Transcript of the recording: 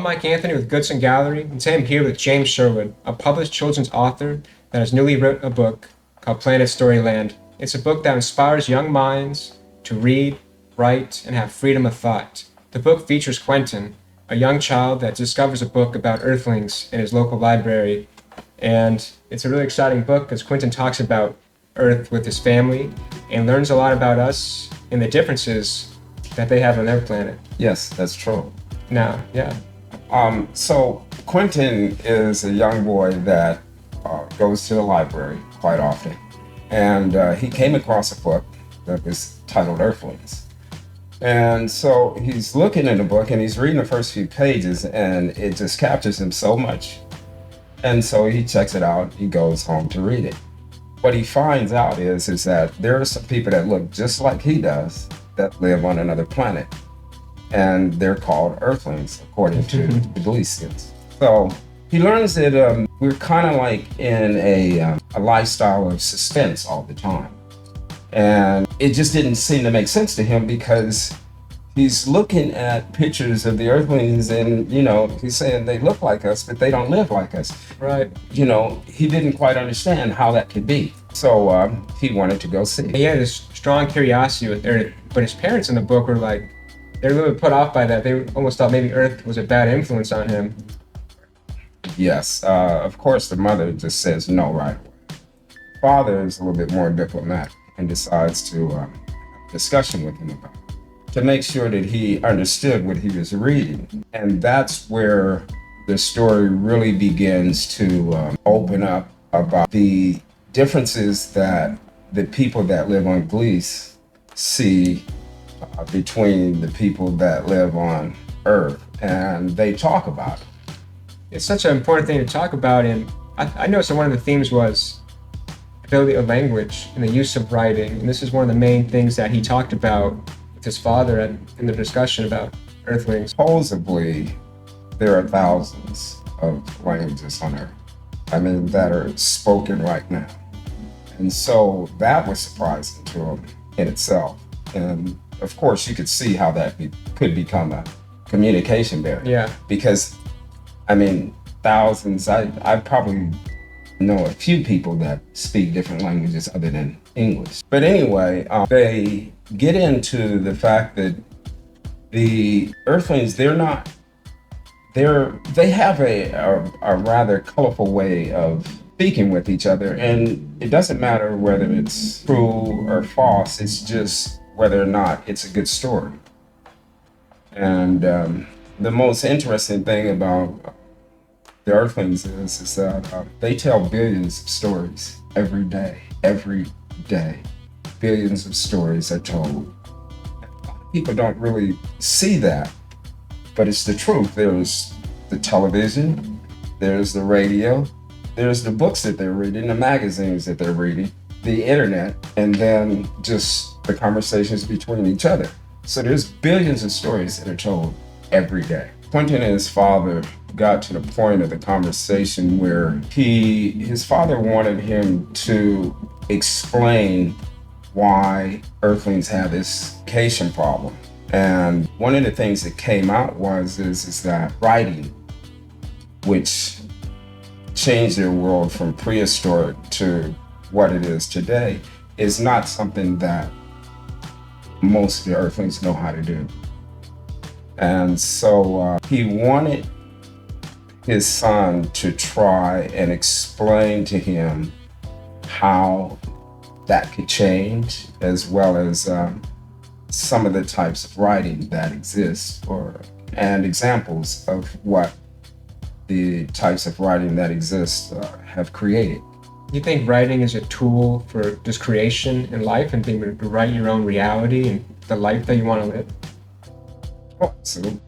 I'm Mike Anthony with Goodson Gallery, and today I'm here with James Sherwood, a published children's author that has newly written a book called Planet Storyland. It's a book that inspires young minds to read, write, and have freedom of thought. The book features Quentin, a young child that discovers a book about Earthlings in his local library. And it's a really exciting book because Quentin talks about Earth with his family and learns a lot about us and the differences that they have on their planet. Yes, that's true. Now, yeah. So Quentin is a young boy that goes to the library quite often. And he came across a book that was titled Earthlings. And so he's looking in the book and he's reading the first few pages and it just captures him so much. And so he checks it out, he goes home to read it. What he finds out is that there are some people that look just like he does that live on another planet. And they're called Earthlings, according to the Goodson. So he learns that we're kind of like in a lifestyle of suspense all the time. And it just didn't seem to make sense to him because he's looking at pictures of the Earthlings and, he's saying they look like us, but they don't live like us. Right. He didn't quite understand how that could be. So he wanted to go see. He had this strong curiosity with Earth, but his parents in the book were like, they were a little bit put off by that. They almost thought maybe Earth was a bad influence on him. Yes, of course the mother just says no right away. Father is a little bit more diplomatic and decides to have a discussion with him about it, to make sure that he understood what he was reading. And that's where the story really begins to open up about the differences that the people that live on Glees see between the people that live on Earth, and they talk about it. It's such an important thing to talk about, and I noticed that one of the themes was ability of language and the use of writing, and this is one of the main things that he talked about with his father in the discussion about Earthlings. Supposedly, there are thousands of languages on Earth, that are spoken right now. And so that was surprising to him in itself. And of course, you could see how that could become a communication barrier. Yeah. Because, thousands, I probably know a few people that speak different languages other than English. But anyway, they get into the fact that the Earthlings, they have a rather colorful way of speaking with each other. And it doesn't matter whether it's true or false, it's just whether or not it's a good story. And the most interesting thing about the Earthlings is that they tell billions of stories every day. Billions of stories are told. A lot of people don't really see that, but it's the truth. There's the television, there's the radio, there's the books that they're reading, the magazines that they're reading, the internet, and then just the conversations between each other. So there's billions of stories that are told every day. Quentin and his father got to the point of the conversation where his father wanted him to explain why Earthlings have this communication problem. And one of the things that came out is that writing, which changed their world from prehistoric to what it is today, is not something that most of the Earthlings know how to do. And so he wanted his son to try and explain to him how that could change, as well as some of the types of writing that exist, and examples of what the types of writing that exist have created. Do you think writing is a tool for just creation in life and being able to write your own reality and the life that you want to live? Oh, absolutely.